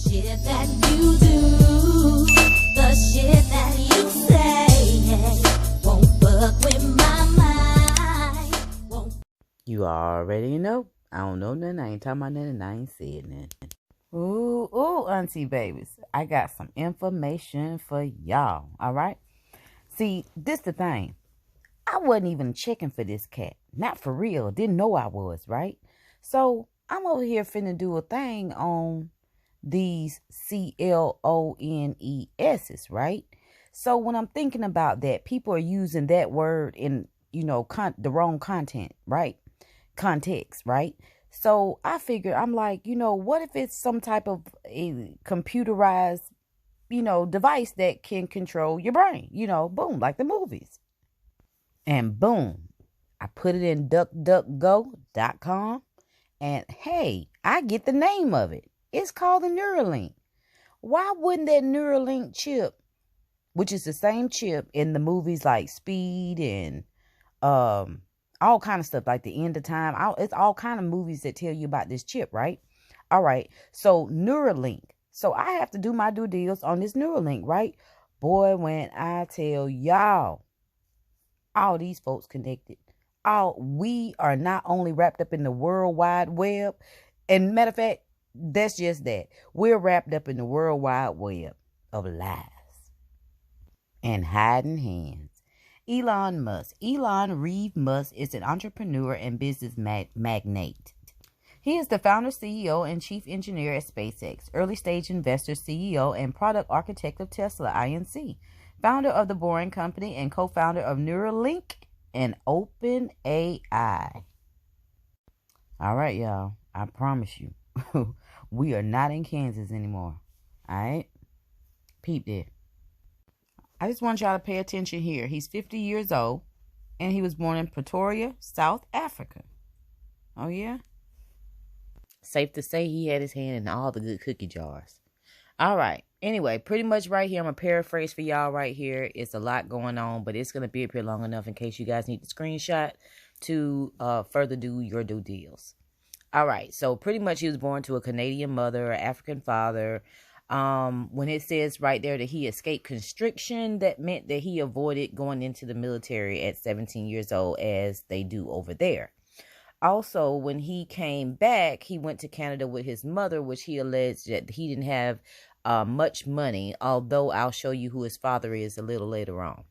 shit that you do, the shit that you say, won't fuck with my mind. You already know. I don't know nothing. I ain't talking about nothing. I ain't said nothing. Ooh, auntie babies. I got some information for y'all. All right? See, this the thing. I wasn't even checking for this cat. Not for real. Didn't know I was, right? So, I'm over here finna do a thing on these CLONESs, right? So, when I'm thinking about that, people are using that word in, the wrong content, right? Context, right? So, I figured, I'm like, what if it's some type of a computerized, device that can control your brain, boom, like the movies. And boom, I put it in duckduckgo.com. And hey, I get the name of it. It's called the Neuralink. Why wouldn't that Neuralink chip, which is the same chip in the movies like Speed and all kind of stuff like The End of Time. It's all kind of movies that tell you about this chip, right? All right. So Neuralink. So I have to do my due deals on this Neuralink, right? Boy, when I tell y'all, all these folks connected. We are not only wrapped up in the World Wide Web, and matter of fact, that's just that. We're wrapped up in the World Wide Web of lies and hiding hands. Elon Reeve Musk is an entrepreneur and business magnate. He is the founder, CEO, and chief engineer at SpaceX, early stage investor, CEO, and product architect of Tesla Inc., founder of The Boring Company, and co-founder of Neuralink and OpenAI. All right, y'all. I promise you, we are not in Kansas anymore. All right? Peep there. I just want y'all to pay attention here. He's 50 years old, and he was born in Pretoria, South Africa. Oh, yeah? Safe to say he had his hand in all the good cookie jars. All right. Anyway, pretty much right here, I'm going to paraphrase for y'all right here. It's a lot going on, but it's going to be up here long enough in case you guys need the screenshot to further do your due deals. All right. So pretty much he was born to a Canadian mother, an African father. When it says right there that he escaped constriction, that meant that he avoided going into the military at 17 years old, as they do over there. Also, when he came back, he went to Canada with his mother, which he alleged that he didn't have much money, although I'll show you who his father is a little later on.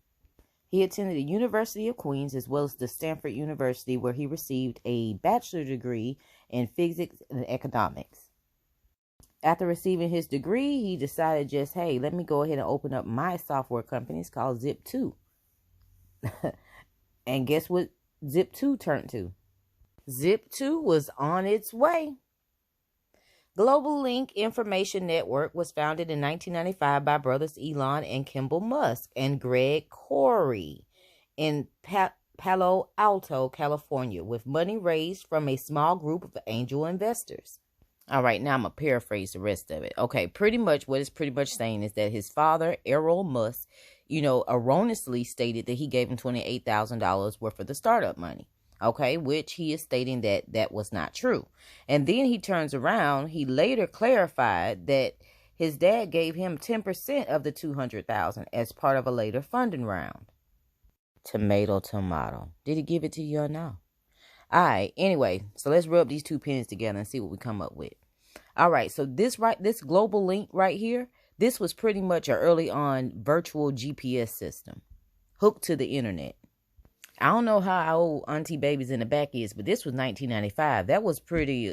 He attended the University of Queens as well as the Stanford University, where he received a bachelor's degree in physics and economics. After receiving his degree, he decided just, hey, let me go ahead and open up my software company. It's called Zip2. And guess what Zip2 turned to? Zip2 was on its way. Global Link Information Network was founded in 1995 by brothers Elon and Kimball Musk and Greg Corey in Palo Alto, California, with money raised from a small group of angel investors. All right, now I'm going to paraphrase the rest of it. Okay, pretty much what it's pretty much saying is that his father, Elon Musk, erroneously stated that he gave him $28,000 worth of the startup money. Okay, which he is stating that that was not true. And then he turns around. He later clarified that his dad gave him 10% of the $200,000 as part of a later funding round. Tomato, tomato. Did he give it to you or no? All right, anyway, so let's rub these two pennies together and see what we come up with. All right, so this Global Link right here, this was pretty much an early on virtual GPS system hooked to the internet. I don't know how old Auntie Babies in the back is, but this was 1995. That was pretty,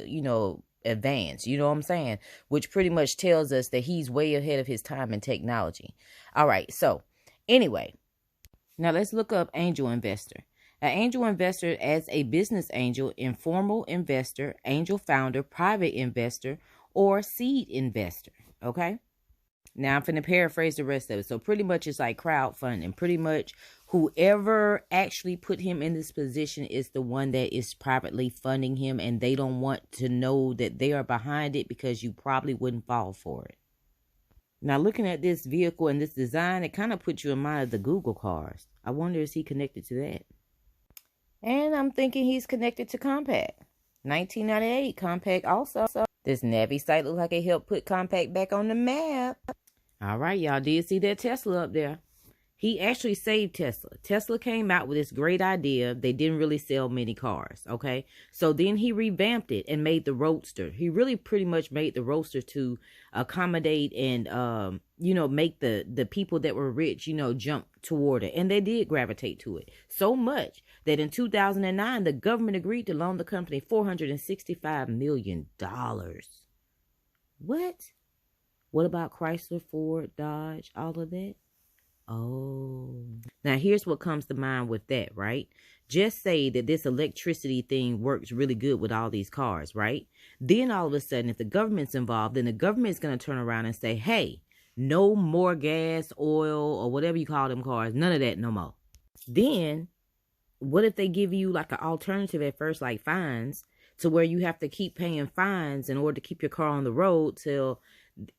advanced. You know what I'm saying? Which pretty much tells us that he's way ahead of his time in technology. All right. So anyway, now let's look up angel investor. An angel investor as a business angel, informal investor, angel founder, private investor, or seed investor. Okay. Now I'm going to paraphrase the rest of it. So pretty much it's like crowdfunding. Pretty much whoever actually put him in this position is the one that is privately funding him, and they don't want to know that they are behind it because you probably wouldn't fall for it. Now looking at this vehicle and this design, it kind of puts you in mind of the Google cars. I wonder, is he connected to that? And I'm thinking he's connected to Compaq. 1998, Compaq also. This Navi site looks like it helped put Compact back on the map. All right, y'all did see that Tesla up there. He actually saved Tesla. Tesla came out with this great idea. They didn't really sell many cars, okay? So then he revamped it and made the Roadster. He really pretty much made the Roadster to accommodate and, make the people that were rich, jump toward it. And they did gravitate to it. So much that in 2009, the government agreed to loan the company $465 million. What? What about Chrysler, Ford, Dodge, all of that? Oh, now here's what comes to mind with that, right? Just say that this electricity thing works really good with all these cars, right? Then all of a sudden, if the government's involved, then the government's going to turn around and say, hey, no more gas, oil, or whatever you call them cars. None of that no more. Then what if they give you like an alternative at first, like fines, to where you have to keep paying fines in order to keep your car on the road till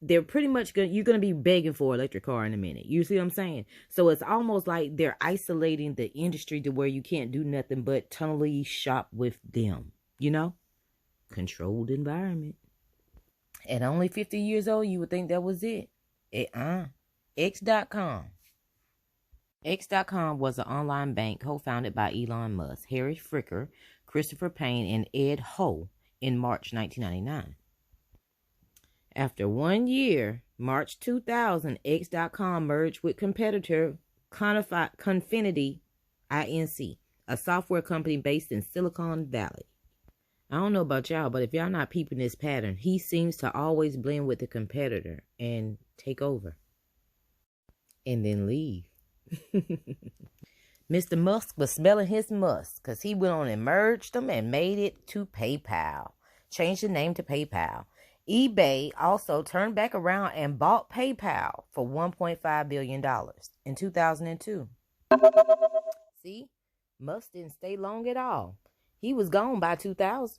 they're pretty much you're going to be begging for an electric car in a minute. You see what I'm saying? So it's almost like they're isolating the industry to where you can't do nothing but tunnelly shop with them, Controlled environment. At only 50 years old, you would think that was it. X.com. X.com was an online bank co-founded by Elon Musk, Harry Fricker, Christopher Payne, and Ed Ho in March 1999. After 1 year, March 2000, X.com merged with competitor Confinity Inc., a software company based in Silicon Valley. I don't know about y'all, but if y'all not peeping this pattern, he seems to always blend with the competitor and take over. And then leave. Mr. Musk was smelling his musk because he went on and merged them and made it to PayPal. Changed the name to PayPal. eBay also turned back around and bought PayPal for $1.5 billion in 2002. See, Musk didn't stay long at all. He was gone by 2000.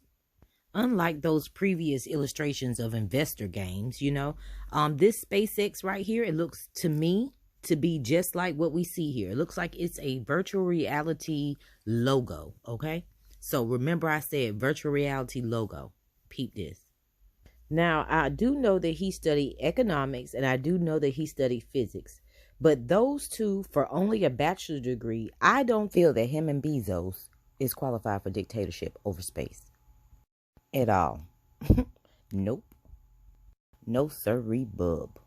Unlike those previous illustrations of investor games, this SpaceX right here, it looks to me to be just like what we see here. It looks like it's a virtual reality logo, okay? So remember I said virtual reality logo. Peep this. Now, I do know that he studied economics and I do know that he studied physics. But those two, for only a bachelor's degree, I don't feel that him and Bezos is qualified for dictatorship over space. At all. Nope. No sirree bub.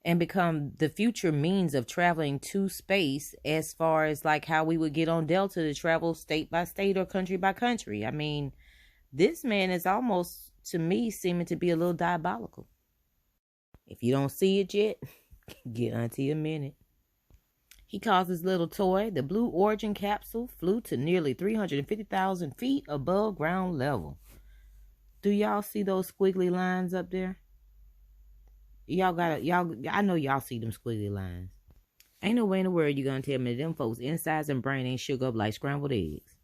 And become the future means of traveling to space as far as like how we would get on Delta to travel state by state or country by country. I mean, this man is almost, to me, seeming to be a little diabolical. If you don't see it yet, get unto a minute. He calls his little toy, the Blue Origin capsule, flew to nearly 350,000 feet above ground level. Do y'all see those squiggly lines up there? I know y'all see them squiggly lines. Ain't no way in the world you gonna tell me that them folks' insides and brain ain't shook up like scrambled eggs.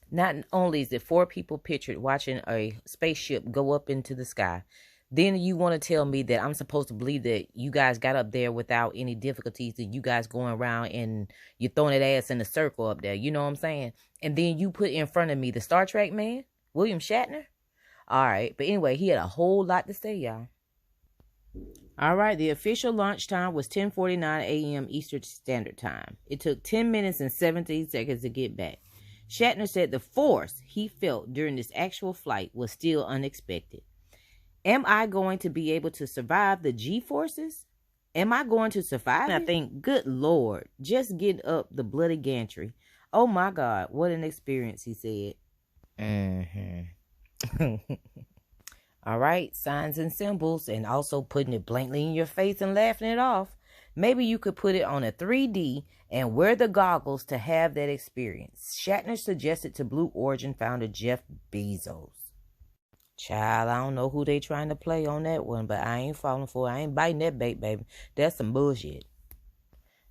Not only is it 4 people pictured watching a spaceship go up into the sky, then you want to tell me that I'm supposed to believe that you guys got up there without any difficulties, that you guys going around and you're throwing that ass in a circle up there. You know what I'm saying? And then you put in front of me the Star Trek man, William Shatner. All right. But anyway, he had a whole lot to say, y'all. All right. The official launch time was 10:49 a.m. Eastern Standard Time. It took 10 minutes and 17 seconds to get back. Shatner said the force he felt during this actual flight was still unexpected. Am I going to be able to survive the G-forces? Am I going to survive? I think, good Lord, just get up the bloody gantry. Oh my God, what an experience, he said. All right, signs and symbols, and also putting it blankly in your face and laughing it off. Maybe you could put it on a 3D and wear the goggles to have that experience. Shatner suggested to Blue Origin founder Jeff Bezos. Child, I don't know who they trying to play on that one, but I ain't falling for it. I ain't biting that bait, baby. That's some bullshit.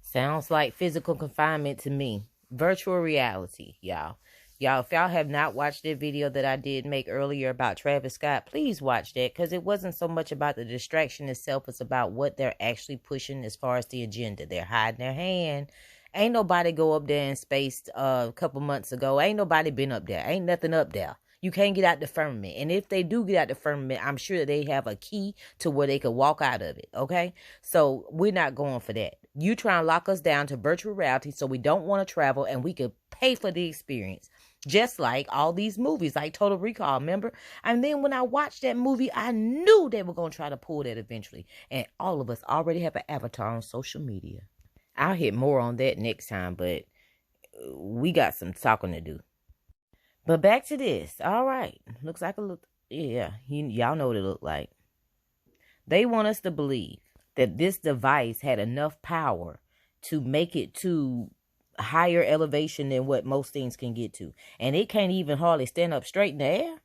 Sounds like physical confinement to me. Virtual reality, y'all. Y'all, if y'all have not watched that video that I did make earlier about Travis Scott, please watch that, because it wasn't so much about the distraction itself. It's about what they're actually pushing as far as the agenda. They're hiding their hand. Ain't nobody go up there in space a couple months ago. Ain't nobody been up there. Ain't nothing up there. You can't get out the firmament. And if they do get out the firmament, I'm sure that they have a key to where they could walk out of it. Okay? So we're not going for that. You try and lock us down to virtual reality so we don't want to travel and we could pay for the experience. Just like all these movies, like Total Recall, remember? And then when I watched that movie, I knew they were going to try to pull that eventually. And all of us already have an avatar on social media. I'll hit more on that next time, but we got some talking to do. But back to this. All right. Looks like y'all know what it looked like. They want us to believe that this device had enough power to make it to higher elevation than what most things can get to. And it can't even hardly stand up straight in the air.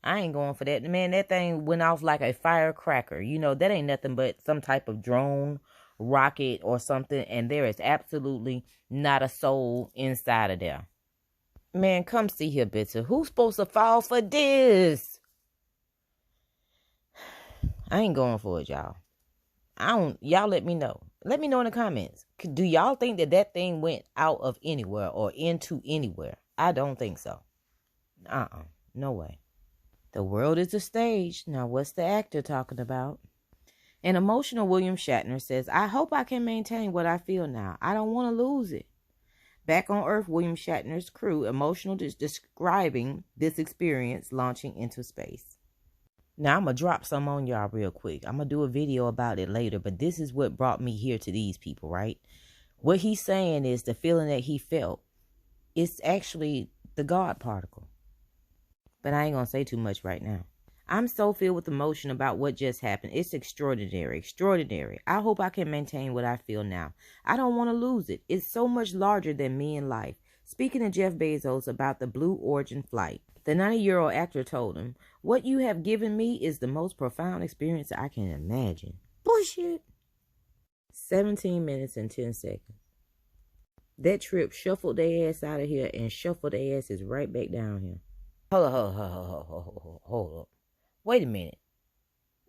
I ain't going for that. Man, that thing went off like a firecracker. You know, that ain't nothing but some type of drone, rocket, or something. And there is absolutely not a soul inside of there. Man, come see here, Bitter. Who's supposed to fall for this? I ain't going for it, y'all. Y'all let me know. Let me know in the comments. Do y'all think that that thing went out of anywhere or into anywhere? I don't think so. No way. The world is a stage. Now, what's the actor talking about? An emotional William Shatner says, I hope I can maintain what I feel now. I don't want to lose it. Back on Earth, William Shatner's crew, emotional, describing this experience launching into space. Now, I'm going to drop some on y'all real quick. I'm going to do a video about it later, but this is what brought me here to these people, right? What he's saying is the feeling that he felt, it's actually the God particle. But I ain't going to say too much right now. I'm so filled with emotion about what just happened. It's extraordinary, extraordinary. I hope I can maintain what I feel now. I don't want to lose it. It's so much larger than me in life. Speaking to Jeff Bezos about the Blue Origin flight, the 90-year-old actor told him, what you have given me is the most profound experience I can imagine. Bullshit. 17 minutes and 10 seconds. That trip shuffled their ass out of here and shuffled their asses right back down here. Hold up. Wait a minute.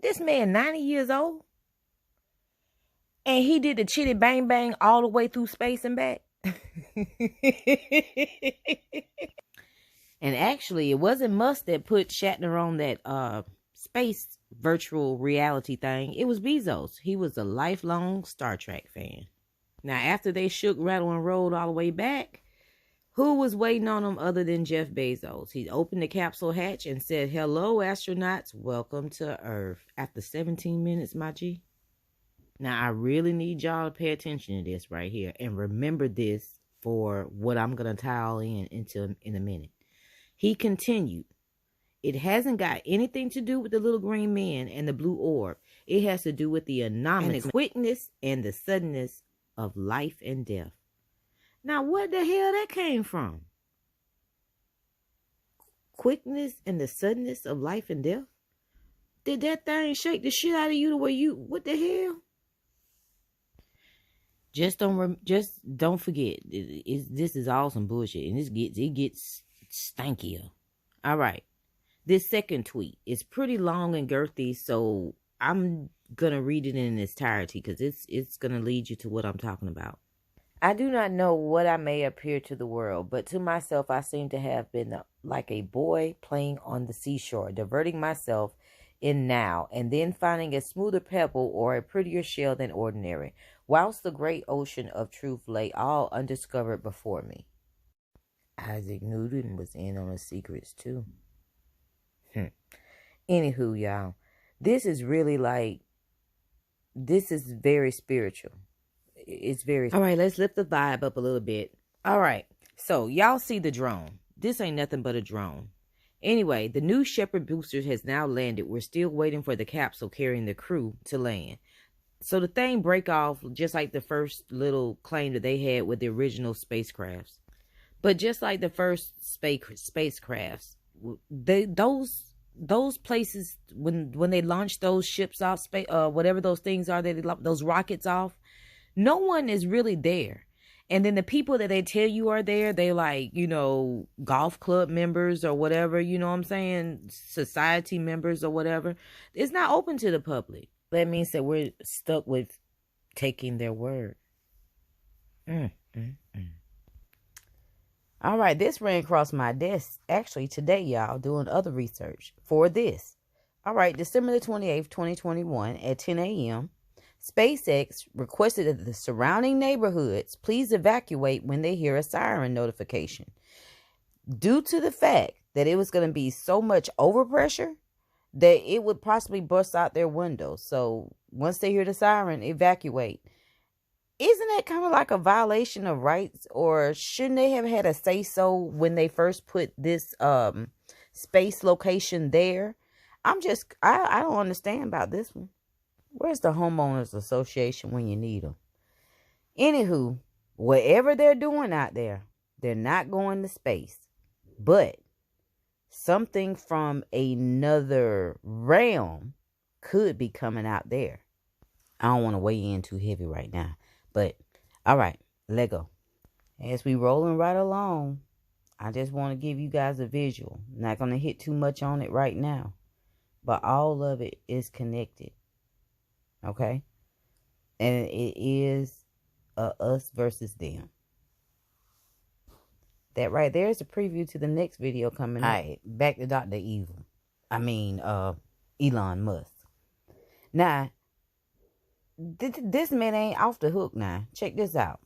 This man 90 years old? And he did the chitty bang bang all the way through space and back? And actually, it wasn't Musk that put Shatner on that space virtual reality thing. It was Bezos. He was a lifelong Star Trek fan. Now, after they shook, rattled, and rolled all the way back, who was waiting on them other than Jeff Bezos? He opened the capsule hatch and said, hello, astronauts. Welcome to Earth. After 17 minutes, my G. Now, I really need y'all to pay attention to this right here. And remember this for what I'm going to tie all in a minute. He continued, it hasn't got anything to do with the little green man and the blue orb. It has to do with the anomalous quickness and the suddenness of life and death. Now, what the hell that came from? Quickness and the suddenness of life and death? Did that thing shake the shit out of you the way what the hell? Just don't forget. This is all some bullshit, and it gets stankier. All right. This second tweet is pretty long and girthy, so I'm gonna read it in its entirety because it's gonna lead you to what I'm talking about. I do not know what I may appear to the world, but to myself I seem to have been like a boy playing on the seashore, diverting myself in now, and then finding a smoother pebble or a prettier shell than ordinary, whilst the great ocean of truth lay all undiscovered before me. Isaac Newton was in on the secrets too. Anywho, y'all, this is really this is very spiritual. It's very... All right, let's lift the vibe up a little bit. All right, so y'all see the drone. This ain't nothing but a drone. Anyway, the new Shepard booster has now landed. We're still waiting for the capsule carrying the crew to land. So the thing break off just like the first little claim that they had with the original spacecrafts. But just like the first spacecrafts, those places when they launch those ships off space, whatever those things are those rockets off, no one is really there. And then the people that they tell you are there, they like, golf club members or whatever, you know what I'm saying? Society members or whatever. It's not open to the public. That means that we're stuck with taking their word. All right, this ran across my desk actually today, y'all, doing other research for this. All right, December the 28th, 2021 at 10 a.m., SpaceX requested that the surrounding neighborhoods please evacuate when they hear a siren notification. Due to the fact that it was going to be so much overpressure that it would possibly bust out their windows. So once they hear the siren, evacuate. Isn't that kind of like a violation of rights? Or shouldn't they have had a say-so when they first put this space location there? I don't understand about this one. Where's the homeowners association when you need them? Anywho, whatever they're doing out there, they're not going to space. But something from another realm could be coming out there. I don't want to weigh in too heavy right now. But, all right, let go. As we rolling right along, I just want to give you guys a visual. Not going to hit too much on it right now. But all of it is connected. Okay? And it is us versus them. That right there is a preview to the next video coming up. All right, back to Dr. Evil. Elon Musk. Now, this man ain't off the hook now. Check this out.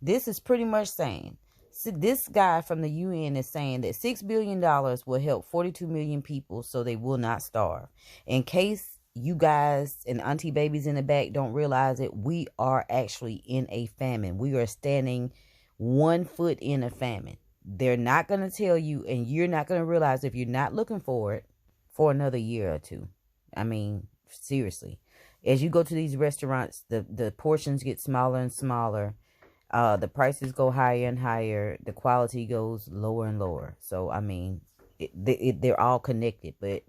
This is pretty much saying, so this guy from the UN is saying that $6 billion will help 42 million people so they will not starve. In case you guys and auntie babies in the back don't realize it, we are actually in a famine. We are standing 1 foot in a famine. They're not going to tell you, and you're not going to realize if you're not looking for it for another year or two. I mean, seriously. As you go to these restaurants, the portions get smaller and smaller. The prices go higher and higher. The quality goes lower and lower. So, I mean, they're all connected. But,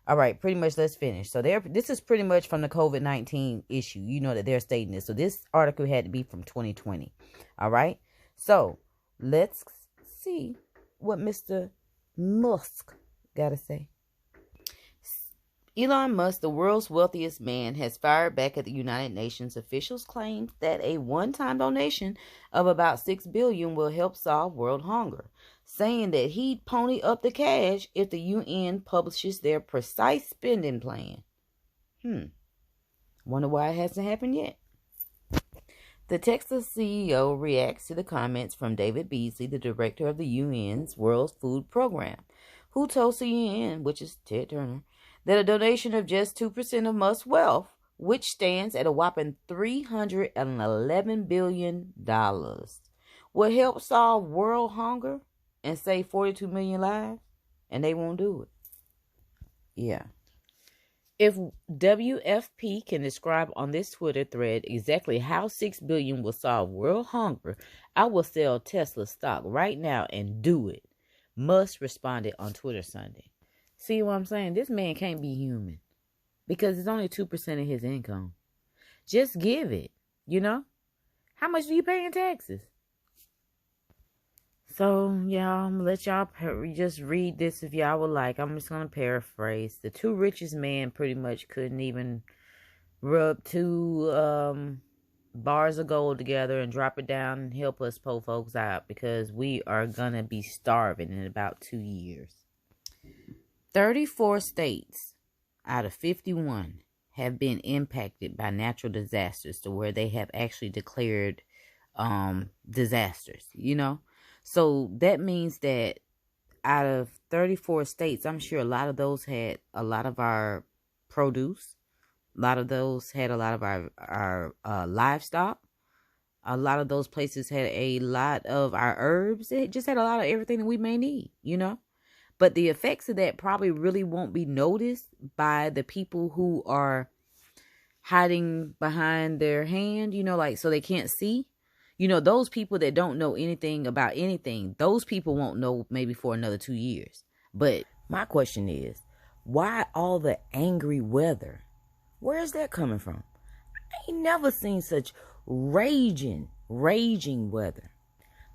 all right, pretty much let's finish. So, this is pretty much from the COVID-19 issue. You know that they're stating this. So, this article had to be from 2020. All right? So, let's see what Mr. Musk got to say. Elon Musk, the world's wealthiest man, has fired back at the United Nations officials' claims that a one-time donation of about $6 billion will help solve world hunger, saying that he'd pony up the cash if the UN publishes their precise spending plan. Wonder why it hasn't happened yet. The Texas CEO reacts to the comments from David Beasley, the director of the UN's World Food Program, who told CNN, which is Ted Turner, that a donation of just 2% of Musk's wealth, which stands at a whopping $311 billion, will help solve world hunger and save 42 million lives, and they won't do it. Yeah. If WFP can describe on this Twitter thread exactly how $6 billion will solve world hunger, I will sell Tesla stock right now and do it. Musk responded on Twitter Sunday. See what I'm saying? This man can't be human because it's only 2% of his income. Just give it, you know? How much do you pay in taxes? So, y'all, I'm going to let y'all just read this if y'all would like. I'm just going to paraphrase. The two richest men pretty much couldn't even rub two bars of gold together and drop it down and help us poor folks out because we are going to be starving in about 2 years. 34 states out of 51 have been impacted by natural disasters to where they have actually declared disasters, you know? So that means that out of 34 states, I'm sure a lot of those had a lot of our produce. A lot of those had a lot of our livestock. A lot of those places had a lot of our herbs. It just had a lot of everything that we may need, you know? But the effects of that probably really won't be noticed by the people who are hiding behind their hand, you know, like so they can't see. You know, those people that don't know anything about anything, those people won't know maybe for another 2 years. But my question is, why all the angry weather? Where is that coming from? I ain't never seen such raging weather.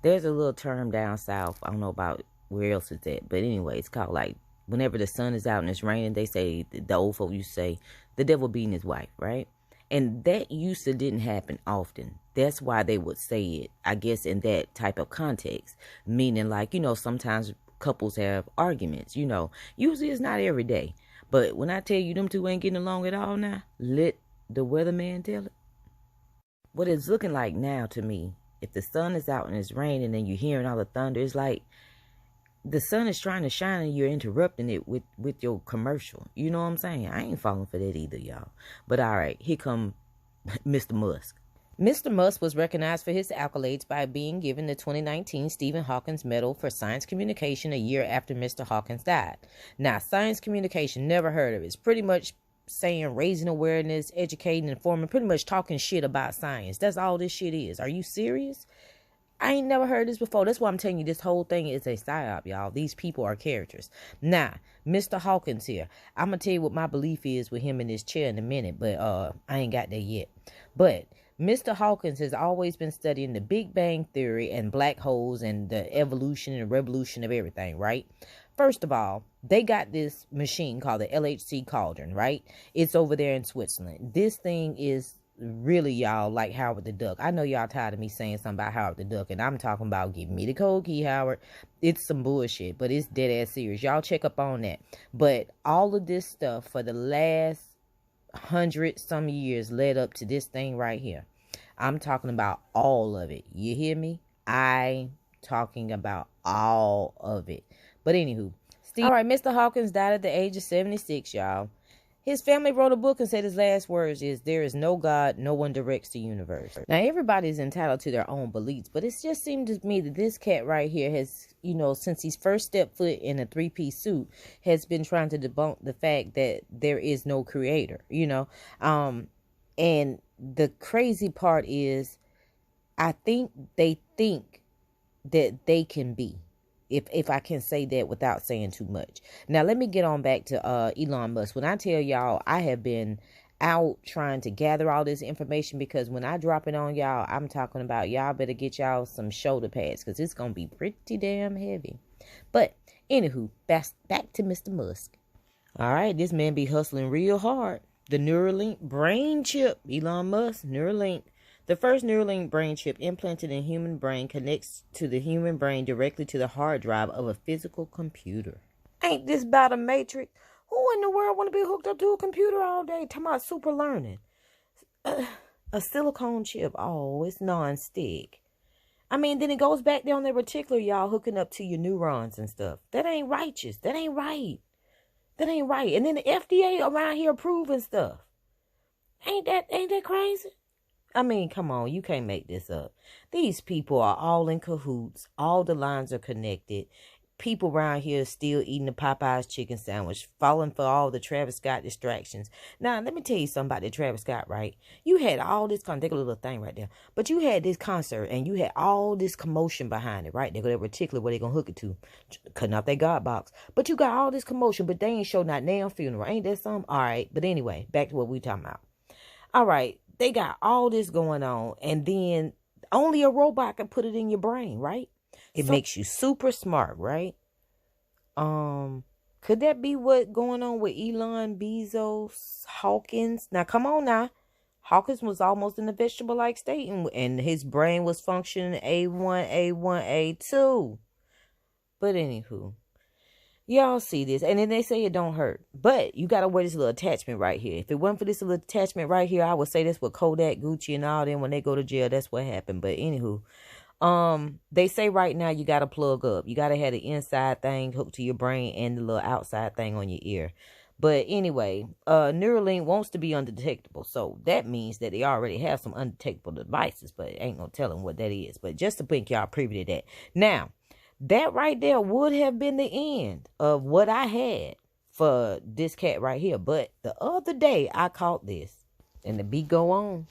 There's a little term down south. I don't know about where else is that. But anyway, it's called like whenever the sun is out and it's raining, they say, the old folk used to say, the devil beating his wife, right? And that used to didn't happen often. That's why they would say it, I guess, in that type of context. Meaning, like, sometimes couples have arguments, Usually it's not every day. But when I tell you them two ain't getting along at all now, let the weatherman tell it. What it's looking like now to me, if the sun is out and it's raining and you're hearing all the thunder, it's like the sun is trying to shine and you're interrupting it with your commercial. You know what I'm saying? I ain't falling for that either, y'all. But all right, here come Mr. Musk. Mr. Musk was recognized for his accolades by being given the 2019 Stephen Hawking Medal for Science Communication a year after Mr. Hawking died. Now, science communication, never heard of it. It's pretty much saying raising awareness, educating, informing, pretty much talking shit about science. That's all this shit is. Are you serious? I ain't never heard this before. That's why I'm telling you this whole thing is a psyop, y'all. These people are characters. Now, Mr. Hawkins here. I'm going to tell you what my belief is with him in this chair in a minute, but I ain't got there yet. But Mr. Hawkins has always been studying the Big Bang Theory and black holes and the evolution and revolution of everything, right? First of all, they got this machine called the LHC Cauldron, right? It's over there in Switzerland. This thing is really, y'all, like Howard the Duck. I know y'all tired of me saying something about Howard the Duck, and I'm talking about give me the code key, Howard. It's some bullshit, but it's dead ass serious. Y'all check up on that. But all of this stuff for the last 100 some years led up to this thing right here. I'm talking about all of it. You hear me? I'm talking about all of it. But anywho, all right, Mr. Hawkins died at the age of 76, y'all. His family wrote a book and said his last words is, there is no God, no one directs the universe. Now, everybody's entitled to their own beliefs, but it just seemed to me that this cat right here has, since he's first stepped foot in a three-piece suit, has been trying to debunk the fact that there is no creator, And the crazy part is, I think they think that they can be. If I can say that without saying too much. Now, let me get on back to Elon Musk. When I tell y'all, I have been out trying to gather all this information, because when I drop it on y'all, I'm talking about y'all better get y'all some shoulder pads, because it's going to be pretty damn heavy. But, anywho, back to Mr. Musk. All right, this man be hustling real hard. The Neuralink brain chip, Elon Musk, Neuralink. The first Neuralink brain chip implanted in human brain connects to the human brain directly to the hard drive of a physical computer. Ain't this about a matrix? Who in the world want to be hooked up to a computer all day? Talking about super learning. A silicone chip. Oh, it's non-stick. I mean, then it goes back there on the reticular, y'all, hooking up to your neurons and stuff. That ain't righteous. That ain't right. That ain't right. And then the FDA around here approving stuff. Ain't that crazy? I mean, come on, you can't make this up. These people are all in cahoots. All the lines are connected. People around here still eating the Popeye's chicken sandwich, falling for all the Travis Scott distractions. Now, let me tell you something about the Travis Scott, right? You had all this, take a little thing right there, but you had this concert and you had all this commotion behind it, right? They go to reticular where they gonna hook it to, cutting out their God box. But you got all this commotion, but they ain't show not damn funeral. Ain't that something? All right, but anyway, back to what we talking about. All right. They got all this going on, and then only a robot can put it in your brain, right? It makes you super smart, right? Could that be what going on with Elon, Bezos, Hawkins? Now, come on now. Hawkins was almost in a vegetable-like state, and his brain was functioning A1, A1, A2. But anywho. Y'all see this, and then they say it don't hurt, but you gotta wear this little attachment right here. If it wasn't for this little attachment right here, I would say this with Kodak, Gucci, and all them. When they go to jail, that's what happened. But anywho, they say right now you gotta plug up. You gotta have the inside thing hooked to your brain and the little outside thing on your ear. But anyway, Neuralink wants to be undetectable, so that means that they already have some undetectable devices, but ain't no telling what that is. But just to make y'all privy to that. Now, that right there would have been the end of what I had for this cat right here. But the other day, I caught this. And the beat go on.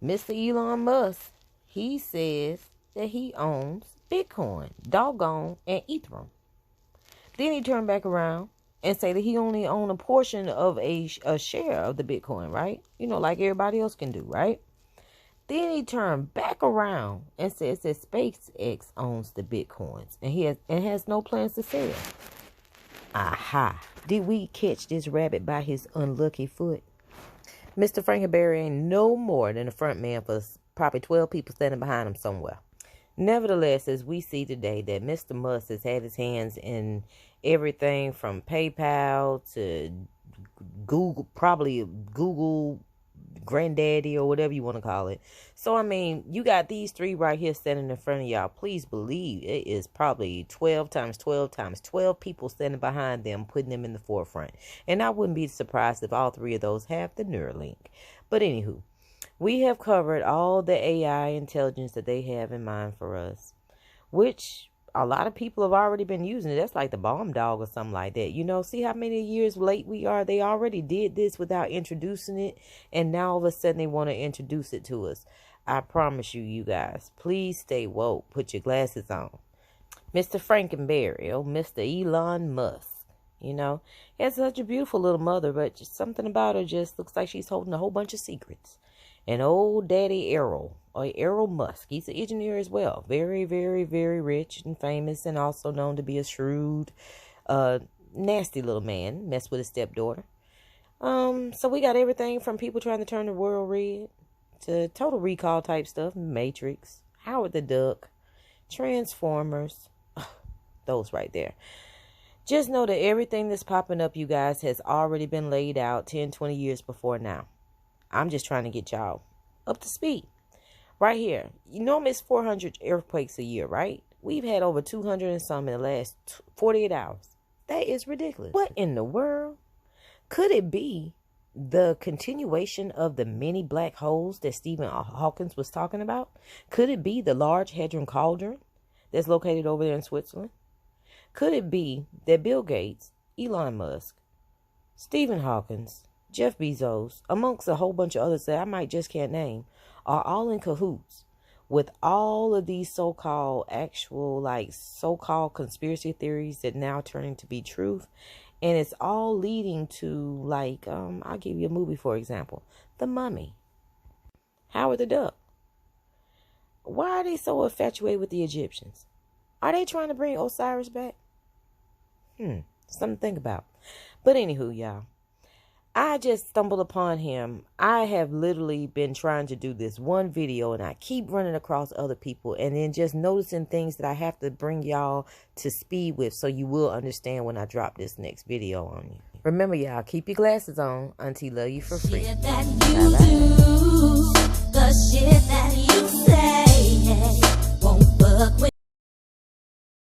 Mr. Elon Musk, he says that he owns Bitcoin, doggone, and Ethereum. Then he turned back around and say that he only owns a portion of a share of the Bitcoin, right? Like everybody else can do, right? Then he turned back around and says that SpaceX owns the Bitcoins and has no plans to sell. Aha. Did we catch this rabbit by his unlucky foot? Mr. Frankenberry ain't no more than a front man for probably 12 people standing behind him somewhere. Nevertheless, as we see today, that Mr. Musk has had his hands in everything from PayPal to Google, probably Google granddaddy or whatever you want to call it. So, I mean, you got these three right here standing in front of y'all. Please believe it is probably 12 times 12 times 12 people standing behind them, putting them in the forefront. And I wouldn't be surprised if all three of those have the Neuralink. But anywho, we have covered all the AI intelligence that they have in mind for us, which a lot of people have already been using it. That's like the bomb dog or something like that. You know, see how many years late we are? They already did this without introducing it, and now all of a sudden they want to introduce it to us. I promise you, you guys, please stay woke. Put your glasses on. Mr. Frankenberry, oh, Mr. Elon Musk. You know, he has such a beautiful little mother, but just something about her just looks like she's holding a whole bunch of secrets. And old daddy Errol Musk, he's an engineer as well. Very, very, very rich and famous, and also known to be a shrewd, nasty little man. Messed with his stepdaughter. So we got everything from people trying to turn the world red to Total Recall type stuff. Matrix, Howard the Duck, Transformers. Those right there. Just know that everything that's popping up, you guys, has already been laid out 10, 20 years before now. I'm just trying to get y'all up to speed. Right here. You know, it's 400 earthquakes a year, right? We've had over 200 and some in the last 48 hours. That is ridiculous. What in the world? Could it be the continuation of the many black holes that Stephen Hawking was talking about? Could it be the Large Hadron Cauldron that's located over there in Switzerland? Could it be that Bill Gates, Elon Musk, Stephen Hawking, Jeff Bezos, amongst a whole bunch of others that I might just can't name, are all in cahoots with all of these so-called so-called conspiracy theories that now turning to be truth? And it's all leading to, I'll give you a movie, for example, The Mummy, Howard the Duck. Why are they so infatuated with the Egyptians? Are they trying to bring Osiris back? Something to think about. But anywho, y'all, I just stumbled upon him. I have literally been trying to do this one video, and I keep running across other people and then just noticing things that I have to bring y'all to speed with, so you will understand when I drop this next video on you. Remember, y'all, keep your glasses on. Auntie love you for free. Shit that you do, the shit that you say, won't fuck with